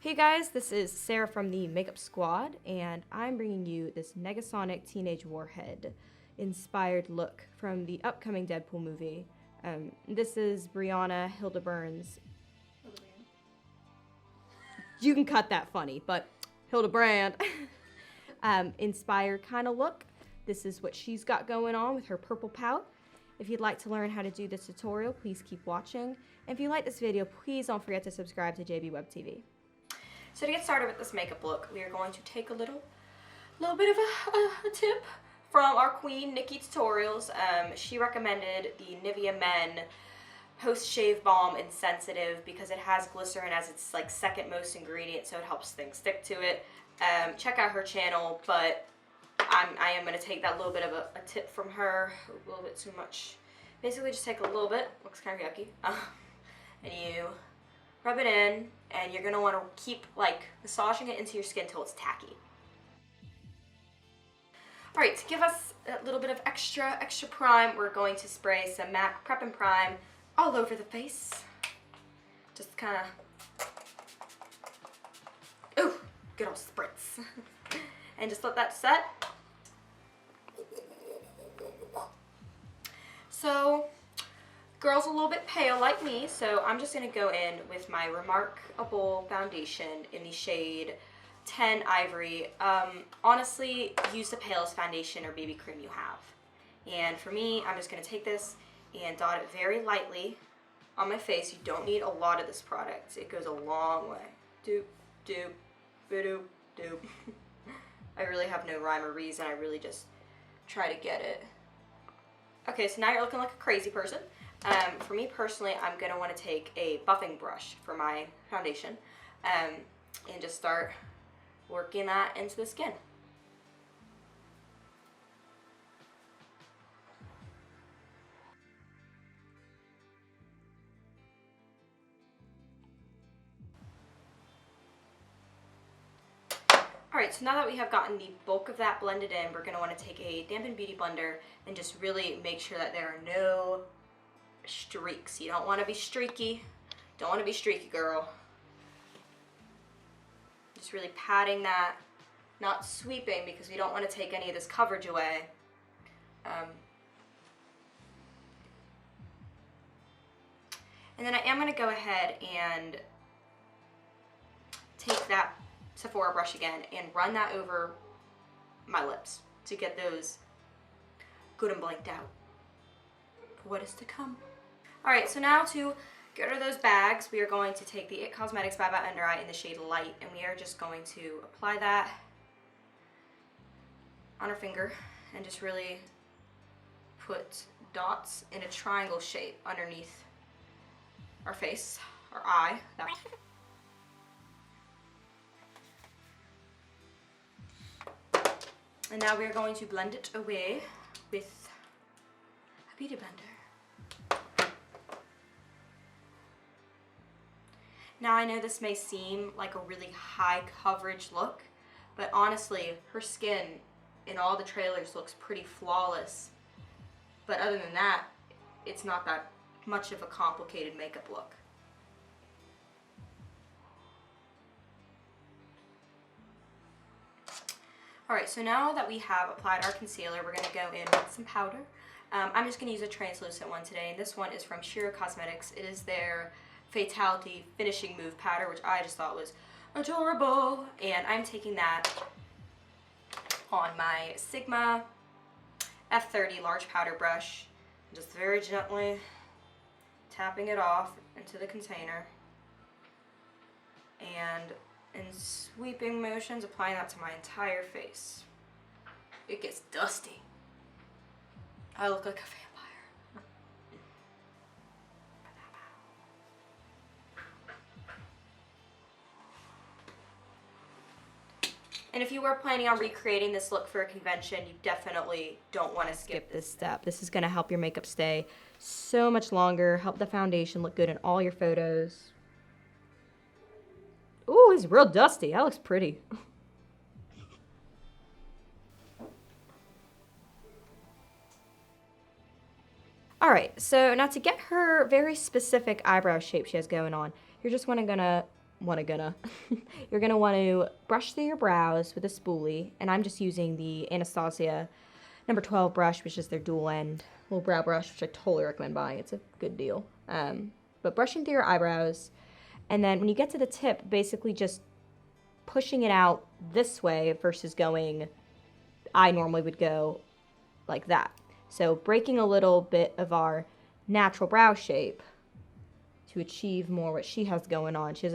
Hey guys, this is Sarah from the Makeup Squad, and I'm bringing you this Negasonic Teenage Warhead inspired look from the upcoming Deadpool movie. This is Brianna Hildebrand's. You can cut that funny, but Hildebrand inspired kind of look. This is what she's got going on with her purple pout. If you'd like to learn how to do this tutorial, please keep watching. And if you like this video, please don't forget to subscribe to JBWEBTV. So to get started with this makeup look, we are going to take a little bit of a tip from our queen, Nikki Tutorials. She recommended the Nivea Men Post-Shave Balm Insensitive because it has glycerin as its like second most ingredient, so it helps things stick to it. Check out her channel, but I am going to take that little bit of a tip from her, a little bit too much. Basically just take a little bit, looks kind of yucky, and you rub it in, and you're going to want to keep like massaging it into your skin until it's tacky. Alright, to give us a little bit of extra prime, we're going to spray some MAC Prep and Prime all over the face. Just kind of, ooh, good old spritz. And just let that set. So, girl's a little bit pale like me, so I'm just going to go in with my Remarkable foundation in the shade 10 Ivory. Honestly, use the palest foundation or BB cream you have. And for me, I'm just going to take this and dot it very lightly on my face. You don't need a lot of this product. It goes a long way. Doop, doop, doop, doop. I really have no rhyme or reason. I really just try to get it. Okay, so now you're looking like a crazy person. For me personally, I'm going to want to take a buffing brush for my foundation and just start working that into the skin. Alright, so now that we have gotten the bulk of that blended in, we're going to want to take a dampened beauty blender and just really make sure that there are no streaks. You don't want to be streaky. Don't want to be streaky, girl. Just really patting that, not sweeping because we don't want to take any of this coverage away. And then I am going to go ahead and take that Sephora brush again and run that over my lips to get those good and blanked out for what is to come. Alright, so now to get rid of those bags, we are going to take the IT Cosmetics Bye Bye Under Eye in the shade Light, and we are just going to apply that on our finger and just really put dots in a triangle shape underneath our face, our eye. And now we are going to blend it away with a beauty blender. Now I know this may seem like a really high coverage look, but honestly, her skin in all the trailers looks pretty flawless. But other than that, it's not that much of a complicated makeup look. Alright, so now that we have applied our concealer, we're going to go in with some powder. I'm just going to use a translucent one today, and this one is from Shiro Cosmetics. It is their Fatality Finishing Move powder, which I just thought was adorable. And I'm taking that on my Sigma F30 large powder brush, just very gently tapping it off into the container. And in sweeping motions, applying that to my entire face. It gets dusty. I look like a vampire. And if you were planning on recreating this look for a convention, you definitely don't want to skip this step. This is going to help your makeup stay so much longer, help the foundation look good in all your photos. Ooh, it's real dusty. That looks pretty. Alright, so now to get her very specific eyebrow shape she has going on, you're just gonna you're gonna want to brush through your brows with a spoolie, and I'm just using the Anastasia number 12 brush, which is their dual end little brow brush, which I totally recommend buying. It's a good deal. But brushing through your eyebrows, and then when you get to the tip, basically just pushing it out this way versus going, I normally would go like that. So breaking a little bit of our natural brow shape to achieve more what she has going on. She has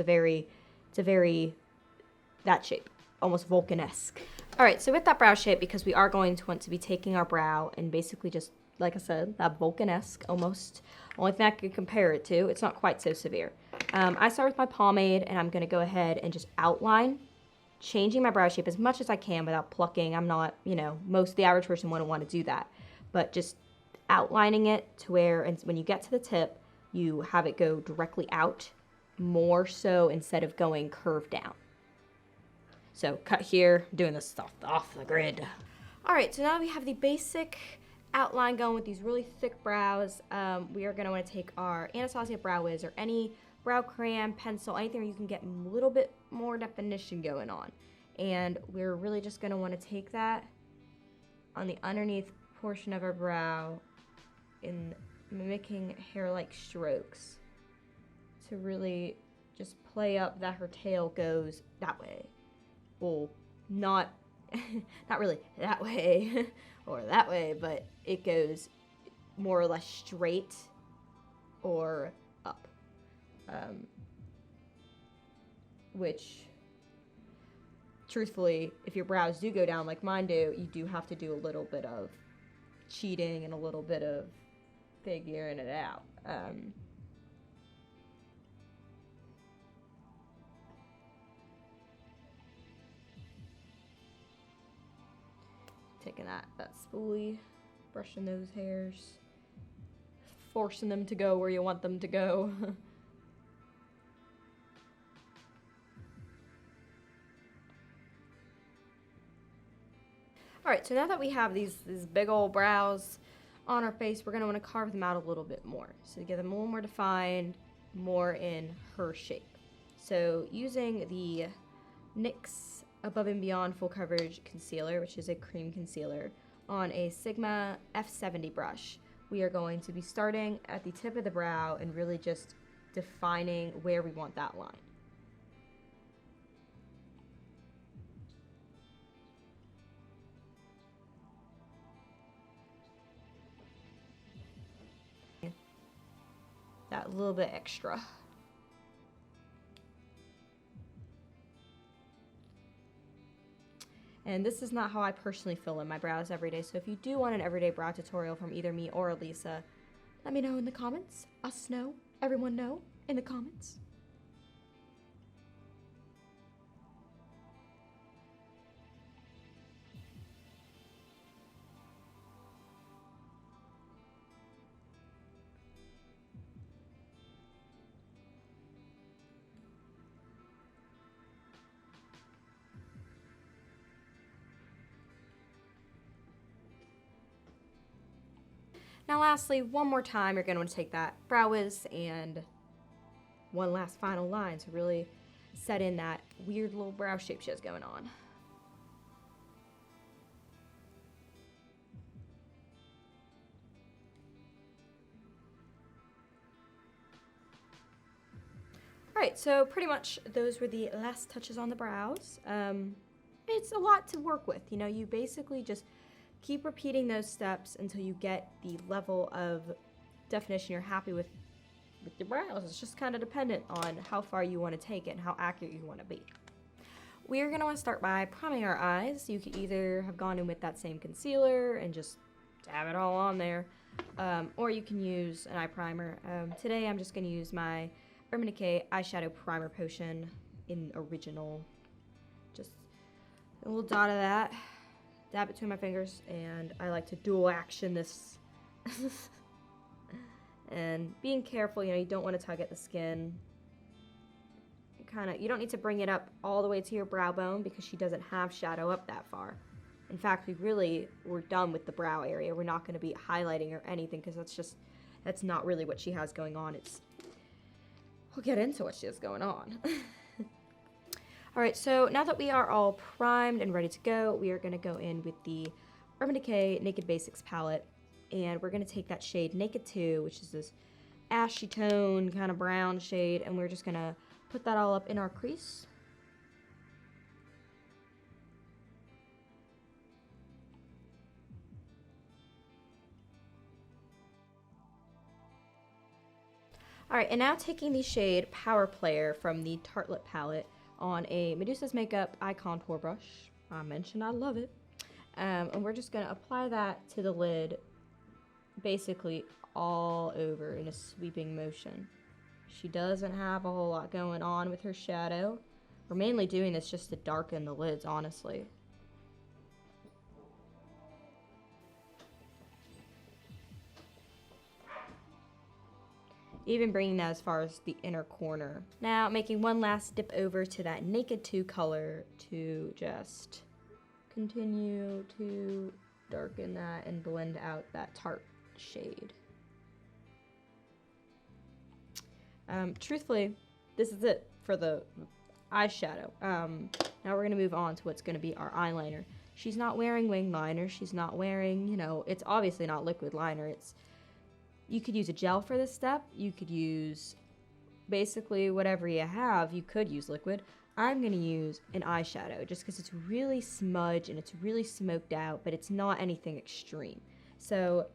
that shape, almost Vulcan-esque. All right, so with that brow shape, because we are going to want to be taking our brow and basically just, like I said, that Vulcan-esque almost. Only thing I could compare it to, it's not quite so severe. I start with my pomade, and I'm gonna go ahead and just outline, changing my brow shape as much as I can without plucking. I'm not, most the average person wouldn't want to do that, but just outlining it to where, and when you get to the tip, you have it go directly out more so instead of going curved down. So cut here, doing this stuff off the grid. All right, so now we have the basic outline going with these really thick brows. We are gonna wanna take our Anastasia Brow Wiz or any brow crayon, pencil, anything where you can get a little bit more definition going on. And we're really just gonna wanna take that on the underneath portion of our brow in mimicking hair-like strokes to really just play up that her tail goes that way. Well, not really that way or that way, but it goes more or less straight or up. Which, truthfully, if your brows do go down like mine do, you do have to do a little bit of cheating and a little bit of figuring it out. Taking that spoolie, brushing those hairs, forcing them to go where you want them to go. All right, so now that we have these big old brows on our face, we're gonna wanna carve them out a little bit more. So to get them a little more defined, more in her shape. So using the NYX Above and Beyond Full Coverage Concealer, which is a cream concealer, on a Sigma F70 brush, we are going to be starting at the tip of the brow and really just defining where we want that line. That little bit extra. And this is not how I personally fill in my brows every day, so if you do want an everyday brow tutorial from either me or Elisa, let me know in the comments. Us know, everyone know in the comments. Now lastly, one more time, you're gonna want to take that brow wiz and one last final line to really set in that weird little brow shape she has going on. Alright, so pretty much those were the last touches on the brows. It's a lot to work with, you basically just keep repeating those steps until you get the level of definition you're happy with your brows. It's just kind of dependent on how far you want to take it and how accurate you want to be. We're going to want to start by priming our eyes. You could either have gone in with that same concealer and just dab it all on there, or you can use an eye primer. Today I'm just going to use my Urban Decay Eyeshadow Primer Potion in Original. Just a little dot of that. Dab it between my fingers, and I like to dual action this. And being careful, you don't want to tug at the skin. You don't need to bring it up all the way to your brow bone because she doesn't have shadow up that far. In fact, we're done with the brow area. We're not going to be highlighting or anything because that's not really what she has going on. We'll get into what she has going on. Alright, so now that we are all primed and ready to go, we are going to go in with the Urban Decay Naked Basics palette, and we're going to take that shade Naked 2, which is this ashy tone, kind of brown shade, and we're just going to put that all up in our crease. Alright, and now taking the shade Power Player from the Tartelette palette on a Medusa's Makeup eye contour brush. I mentioned I love it. And we're just going to apply that to the lid basically all over in a sweeping motion. She doesn't have a whole lot going on with her shadow. We're mainly doing this just to darken the lids, honestly. Even bringing that as far as the inner corner. Now making one last dip over to that Naked 2 color to just continue to darken that and blend out that tart shade. Truthfully, this is it for the eyeshadow. Now we're gonna move on to what's gonna be our eyeliner. She's not wearing wing liner. She's not wearing, you know, it's obviously not liquid liner. You could use a gel for this step. You could use basically whatever you have. You could use liquid. I'm going to use an eyeshadow just because it's really smudged and it's really smoked out, but it's not anything extreme. So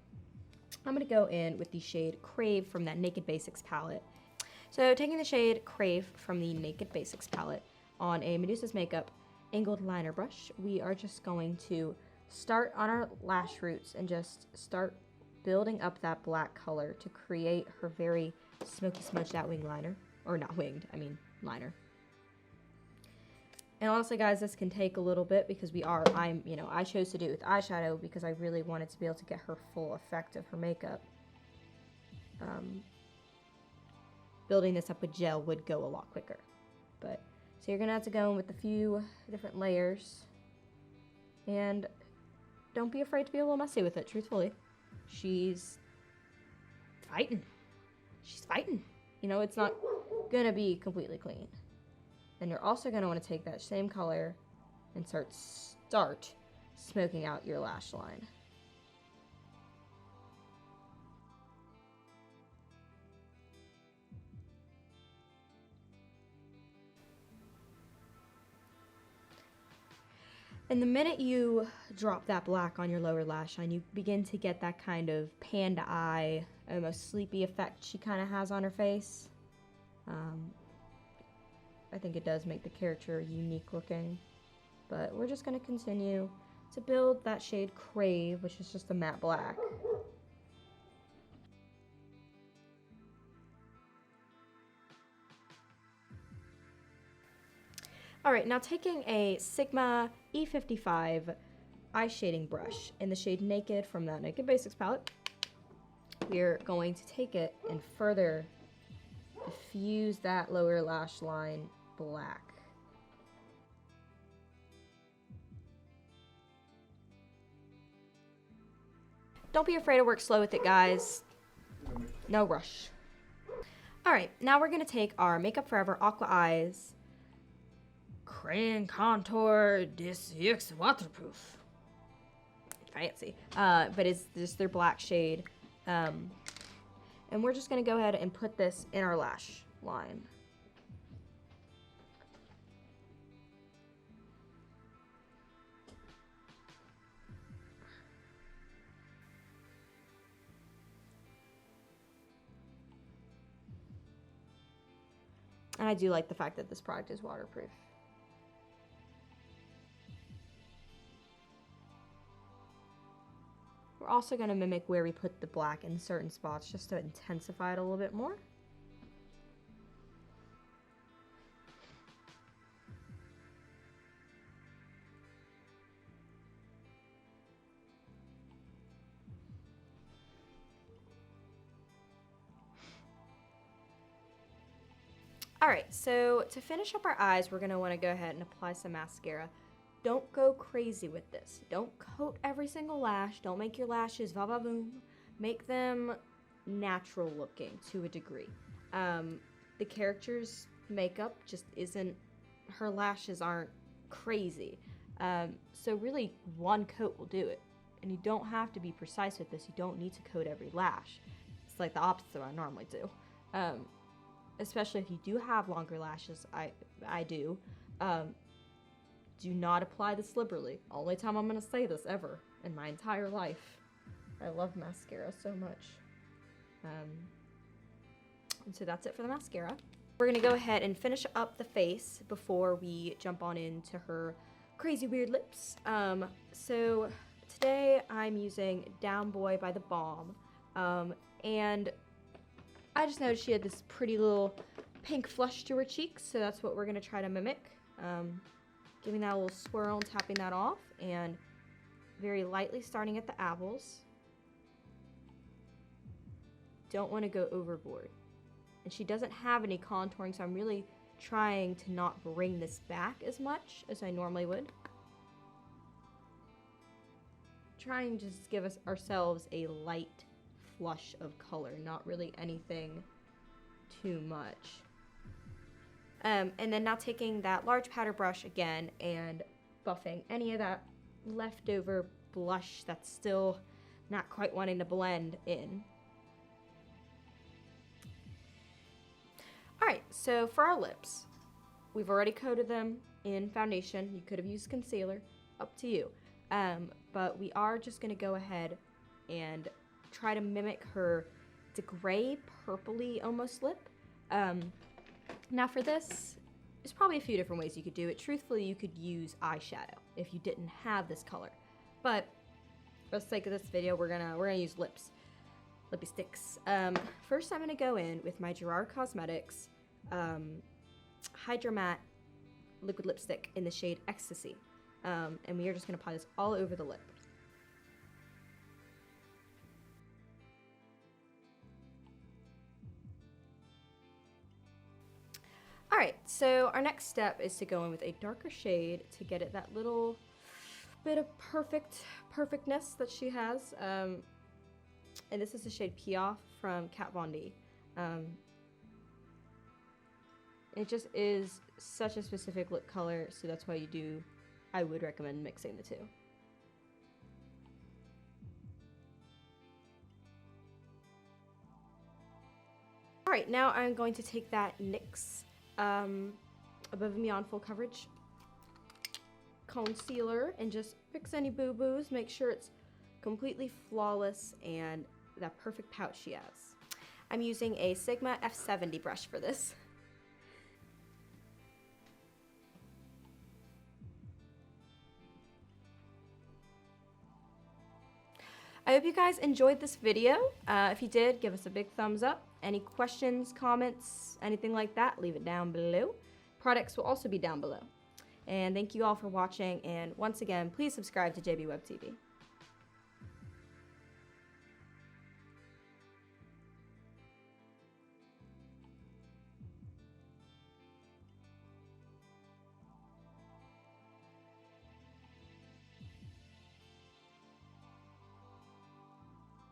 I'm going to go in with the shade Crave from that Naked Basics palette. So taking the shade Crave from the Naked Basics palette on a Medusa's Makeup angled liner brush, we are just going to start on our lash roots and just start building up that black color to create her very smoky smudged out wing liner. Or not winged, I mean liner. And honestly guys, this can take a little bit because I chose to do it with eyeshadow because I really wanted to be able to get her full effect of her makeup. Building this up with gel would go a lot quicker. So you're gonna have to go in with a few different layers. And don't be afraid to be a little messy with it, truthfully. She's fighting. She's fighting. You know, it's not gonna be completely clean. Then you're also gonna want to take that same color and start smoking out your lash line. And the minute you drop that black on your lower lash line, you begin to get that kind of panda eye, almost sleepy effect she kind of has on her face. I think it does make the character unique looking. But we're just going to continue to build that shade Crave, which is just a matte black. Alright, now taking a Sigma E55 eye shading brush in the shade Naked from that Naked Basics palette, we're going to take it and further diffuse that lower lash line black. Don't be afraid to work slow with it, guys. No rush. Alright, now we're going to take our Makeup Forever Aqua Eyes Crayon Contour DX Waterproof. Fancy. But it's just their black shade. And we're just going to go ahead and put this in our lash line. And I do like the fact that this product is waterproof. We're also going to mimic where we put the black in certain spots just to intensify it a little bit more. Alright, so to finish up our eyes, we're going to want to go ahead and apply some mascara. Don't go crazy with this. Don't coat every single lash. Don't make your lashes va-va-boom. Make them natural looking to a degree. The character's makeup just isn't her lashes aren't crazy. So really one coat will do it. And you don't have to be precise with this. You don't need to coat every lash. It's like the opposite of what I normally do. Especially if you do have longer lashes, I do. Do not apply this liberally. Only time I'm gonna say this ever in my entire life. I love mascara so much. And so that's it for the mascara. We're gonna go ahead and finish up the face before we jump on into her crazy weird lips. So today I'm using Down Boy by The Balm. And I just noticed she had this pretty little pink flush to her cheeks, so that's what we're gonna try to mimic. Giving that a little swirl and tapping that off, and very lightly starting at the apples. Don't want to go overboard. And she doesn't have any contouring, so I'm really trying to not bring this back as much as I normally would. Trying to just give ourselves a light flush of color, not really anything too much. And then now taking that large powder brush again and buffing any of that leftover blush that's still not quite wanting to blend in. Alright, so for our lips, we've already coated them in foundation. You could have used concealer, up to you. But we are just going to go ahead and try to mimic her, it's a gray, purpley almost lip. Now for this, there's probably a few different ways you could do it. Truthfully, you could use eyeshadow if you didn't have this color. But for the sake of this video, we're gonna use lippy sticks. First I'm gonna go in with my Gerard Cosmetics Hydra Matte liquid lipstick in the shade Ecstasy. And we are just gonna apply this all over the lip. Alright, so our next step is to go in with a darker shade to get it that little bit of perfectness that she has. And this is the shade Piaf from Kat Von D. It just is such a specific lip color, so that's why I would recommend mixing the two. Alright, now I'm going to take that NYX Above and Beyond Full Coverage concealer and just fix any boo-boos, make sure it's completely flawless and that perfect pout she has. I'm using a Sigma F70 brush for this. I hope you guys enjoyed this video. If you did, give us a big thumbs up. Any questions, comments, anything like that, leave it down below. Products will also be down below. And thank you all for watching, and once again, please subscribe to JBWEBTV.